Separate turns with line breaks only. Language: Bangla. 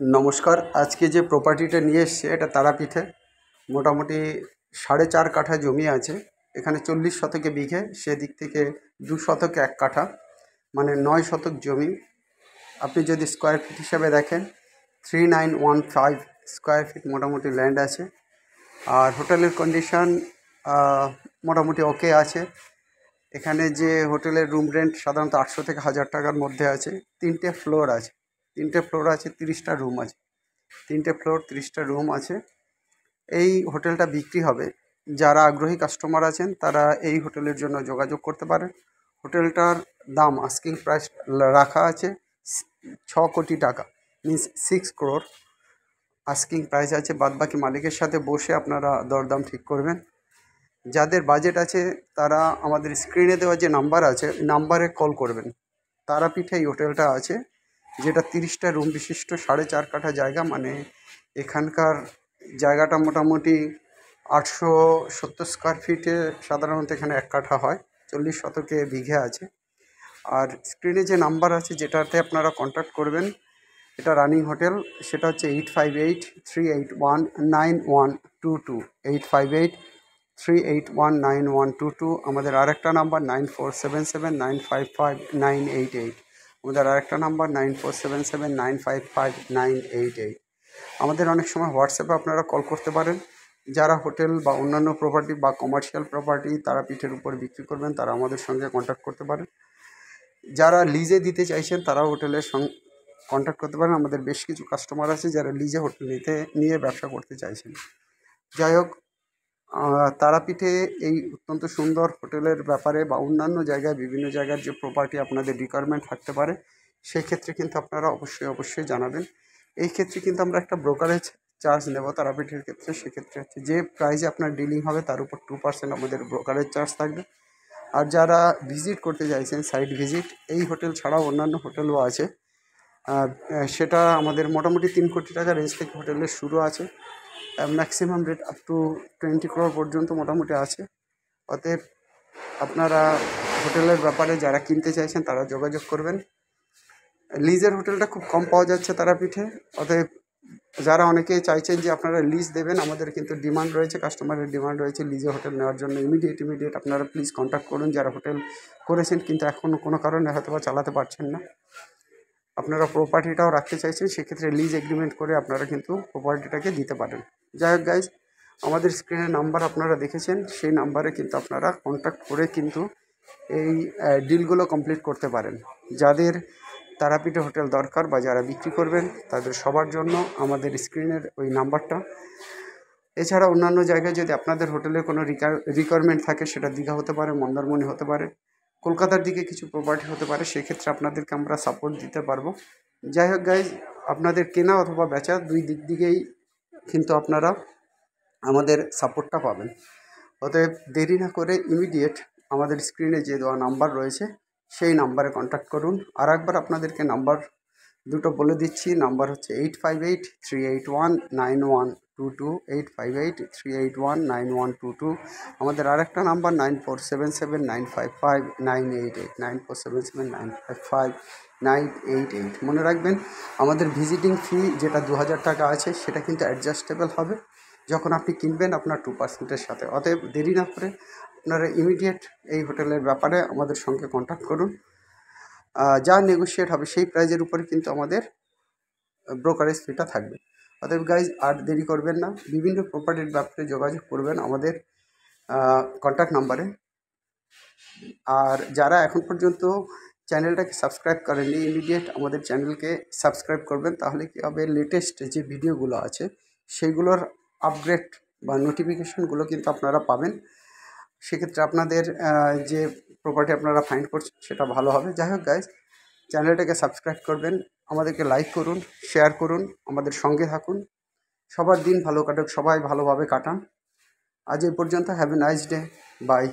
নমস্কার। আজকে যে প্রপার্টিটা নিয়ে এসছে এটা তারাপীঠে মোটামুটি 4.5 কাঠা জমি আছে। এখানে 40 শতকে বিঘে, সেদিক থেকে 2 শতকে 1 কাঠা, মানে 9 শতক জমি। আপনি যদি স্কোয়ার ফিট হিসাবে দেখেন 3915 স্কোয়ার ফিট মোটামুটি ল্যান্ড আছে। আর হোটেলের কন্ডিশন মোটামুটি ওকে আছে। এখানে যে হোটেলের রুম রেন্ট সাধারণত 800 থেকে 1000 টাকার মধ্যে আছে। 3টে ফ্লোর আছে, 30টা রুম আছে। 3টে ফ্লোর 30টা রুম আছে। এই হোটেলটা বিক্রি হবে। যারা আগ্রহী কাস্টমার আছেন তারা এই হোটেলের জন্য যোগাযোগ করতে পারেন। হোটেলটার দাম আস্কিং প্রাইস রাখা আছে 6 কোটি টাকা, মিনস 6 crore আস্কিং প্রাইস আছে। বাদবাকি মালিকের সাথে বসে আপনারা দরদাম ঠিক করবেন। যাদের বাজেট আছে তারা আমাদের স্ক্রিনে দেওয়া যে নাম্বার আছে ওই নাম্বারে কল করবেন। তারাপীঠে এই হোটেলটা আছে, যেটা 30টা রুম বিশিষ্ট, 4.5 কাঠা জায়গা। মানে এখানকার জায়গাটা মোটামুটি 870 স্কোয়ার ফিটে, সাধারণত এখানে 1 কাঠা হয়। 40 শতকে বিঘে আছে। আর স্ক্রিনে যে নাম্বার আছে যেটাতে আপনারা কন্ট্যাক্ট করবেন, এটা রানিং হোটেল, সেটা হচ্ছে 8583819122, 8583819122। আমাদের আরেকটা নাম্বার 9477955988, আমাদের আরেকটা নাম্বার 9477955988। আমাদের অনেক সময় হোয়াটসঅ্যাপে আপনারা কল করতে পারেন। যারা হোটেল বা অন্যান্য প্রপার্টি বা কমার্শিয়াল প্রপার্টি তারাপীঠের উপর বিক্রি করবেন তারা আমাদের সঙ্গে কন্ট্যাক্ট করতে পারেন। যারা লিজে দিতে চাইছেন তারাও হোটেলের কন্ট্যাক্ট করতে পারেন। আমাদের বেশ কিছু কাস্টমার আছে যারা লিজে হোটেল নিয়ে ব্যবসা করতে চাইছেন। যাই হোক, তারাপীঠে এই অত্যন্ত সুন্দর হোটেলের ব্যাপারে বা অন্যান্য জায়গায় বিভিন্ন জায়গার যে প্রপার্টি আপনাদের রিকোয়ারমেন্ট থাকতে পারে সেই ক্ষেত্রে কিন্তু আপনারা অবশ্যই জানাবেন। এই ক্ষেত্রে কিন্তু আমরা একটা ব্রোকারেজ চার্জ নেব তারাপীঠের ক্ষেত্রে। সেক্ষেত্রে হচ্ছে যে প্রাইসে আপনার ডিলিং হবে তার উপর 2% আমাদের ব্রোকারেজ চার্জ থাকবে। আর যারা ভিজিট করতে চাইছেন সাইট ভিজিট, এই হোটেল ছাড়াও অন্যান্য হোটেলও আছে। সেটা আমাদের মোটামুটি 3 কোটি টাকা রেঞ্জ থেকে হোটেলের শুরু আছে। Maximum rate up to 20 crore পর্যন্ত মোটামুটি আছে। অতএব আপনারা হোটেলের ব্যাপারে যারা কিনতে চাইছেন তারা যোগাযোগ করবেন। লিজের হোটেলটা খুব কম পাওয়া যাচ্ছে তারাপীঠে। অতএব যারা অনেকেই চাইছেন যে আপনারা লিজ দেবেন, আমাদের কিন্তু ডিমান্ড রয়েছে, কাস্টমারের ডিমান্ড রয়েছে লিজে হোটেল নেওয়ার জন্য। ইমিডিয়েট আপনারা প্লিজ কন্ট্যাক্ট করুন যারা হোটেল করেছেন কিন্তু এখনও কোনো কারণে হয়তো বা চালাতে পারছেন না, আপনারা প্রপার্টিটাও রাখতে চাইছেন, সেক্ষেত্রে লিজ এগ্রিমেন্ট করে আপনারা কিন্তু প্রপার্টিটাকে দিতে পারেন। যাই হোক গাইজ, আমাদের স্ক্রিনে নাম্বার আপনারা দেখেছেন, সেই নাম্বারে কিন্তু আপনারা কন্ট্যাক্ট করে কিন্তু এই ডিলগুলো কমপ্লিট করতে পারেন। যাদের তারাপীঠে হোটেল দরকার বা যারা বিক্রি করবেন তাদের সবার জন্য আমাদের স্ক্রিনের ওই নাম্বারটা। এছাড়া অন্যান্য জায়গায় যদি আপনাদের হোটেলের কোনো রিকোয়ারমেন্ট থাকে, সেটা দীঘা হতে পারে, মন্দারমণি হতে পারে, কলকাতার দিকে কিছু প্রপার্টি হতে পারে, সেক্ষেত্রে আপনাদেরকে আমরা সাপোর্ট দিতে পারবো। যাই হোক গাইজ, আপনাদের কেনা অথবা বেচা দুই দিক দিকেই কিন্তু আপনারা আমাদের সাপোর্টটা পাবেন। অতএব দেরি না করে ইমিডিয়েট আমাদের স্ক্রিনে যে দেওয়া নাম্বার রয়েছে সেই নাম্বারে কন্ট্যাক্ট করুন। আর একবার আপনাদেরকে নাম্বার দুটো বলে দিচ্ছি। নাম্বার হচ্ছে 8583819122, 8583819122। আমাদের আরেকটা নাম্বার 9477955988, 9477955988। মনে রাখবেন, আমাদের ভিজিটিং ফি যেটা 2000 টাকা আছে সেটা কিন্তু অ্যাডজাস্টেবল হবে যখন আপনি কিনবেন আপনার 2%-এর সাথে। অতএব দেরি না করে আপনারা ইমিডিয়েট এই হোটেলের ব্যাপারে আমাদের সঙ্গে কন্ট্যাক্ট করুন। যা নেগোশিয়েট হবে সেই প্রাইজের উপরে কিন্তু আমাদের ব্রোকারেজ ফিটা থাকবে। অতএব গাইজ, আর দেরি করবেন না, বিভিন্ন প্রপার্টির ব্যাপারে যোগাযোগ করবেন আমাদের কন্ট্যাক্ট নাম্বারে। আর যারা এখন পর্যন্ত চ্যানেলটাকে সাবস্ক্রাইব করেননি, ইমিডিয়েট আমাদের চ্যানেলকে সাবস্ক্রাইব করবেন। তাহলে কী হবে, লেটেস্ট যে ভিডিওগুলো আছে সেইগুলোর আপগ্রেড বা নোটিফিকেশানগুলো কিন্তু আপনারা পাবেন। সেক্ষেত্রে আপনাদের যে প্রপার্টি আপনারা ফাইন্ড করছেন সেটা ভালো হবে। যাই হোক গাইজ, চ্যানেলটাকে সাবস্ক্রাইব করবেন, আমাদেরকে লাইক করুন, শেয়ার করুন, আমাদের সঙ্গে থাকুন। সবার দিন ভালো কাটুক, সবাই ভালোভাবে কাটান। আজ এই পর্যন্ত। Have a nice day, by.